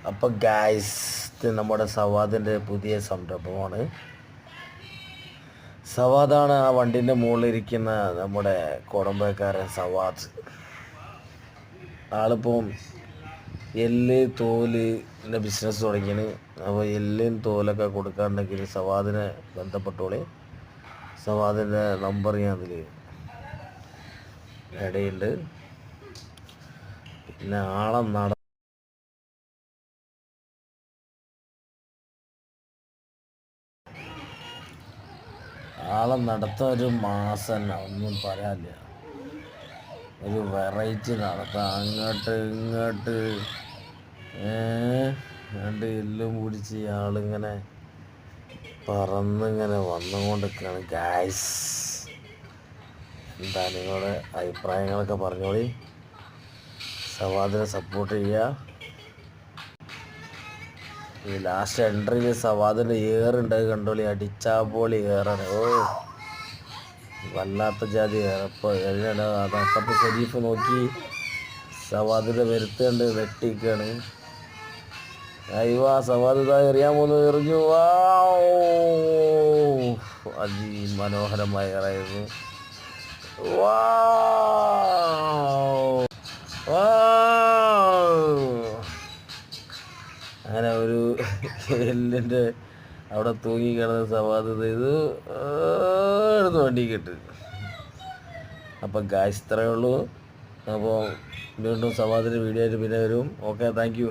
അപ്പോൾ ഗായ്സ്, ഇത് നമ്മുടെ സവാദിൻ്റെ പുതിയ സംരംഭമാണ്. സവാദാണ് ആ വണ്ടിൻ്റെ മുകളിലിരിക്കുന്ന നമ്മുടെ കോടമ്പേക്കാരൻ സവാദ്. ആളിപ്പം എല്ല് തോലിൻ്റെ ബിസിനസ് തുടങ്ങിയാണ്. അപ്പോൾ എല്ലും തോലൊക്കെ കൊടുക്കാനുണ്ടെങ്കിൽ സവാദിനെ ബന്ധപ്പെട്ടോളി. സവാദിൻ്റെ നമ്പർ ഞാൻ അതിൽ ഇടയുണ്ട്. പിന്നെ ആളെ നടത്താൻ ഒരു മാസം ഒന്നും പറയാനില്ല. ഒരു വെറൈറ്റി നടത്താം. അങ്ങോട്ട് ഇങ്ങോട്ട് രണ്ട് എല്ലും പിടിച്ച് ആളിങ്ങനെ പറന്നിങ്ങനെ വന്നുകൊണ്ടിരിക്കുകയാണ്. ഗായ്സ്, എന്താ നിങ്ങളുടെ അഭിപ്രായങ്ങളൊക്കെ പറഞ്ഞോളി. സവാദിനെ സപ്പോർട്ട് ചെയ്യുക. ഈ ലാസ്റ്റ് എൻട്രിയിൽ സവാദിൻ്റെ ഏറുണ്ട്, കണ്ടോളി. അടിച്ചാപോളി ഏറാണ്. വല്ലാത്ത ജാതി ഏറപ്പോൾ അതപ്പത്ത് ഷെരീഫ് നോക്കി സവാദിൻ്റെ വരുത്തുണ്ട്, വെട്ടിക്കാണ്. അയ്യോ, സവാദ് ഇതാ എറിയാൻ പോകുന്നത്. എറിഞ്ഞു. അതിമനോഹരമായ ഏറായിരുന്നു. അങ്ങനെ ഒരു എല്ലിൻ്റെ അവിടെ തൂങ്ങിക്കിടന്ന സവാദ് ഇത് എടുത്ത് വണ്ടി കിട്ട്. അപ്പം ഗായ്സ്, ഇത്രയേ ഉള്ളൂ. അപ്പോൾ വീണ്ടും സവാദിൻ്റെ വീഡിയോ ആയിട്ട് പിന്നെ വരും. Okay, thank you.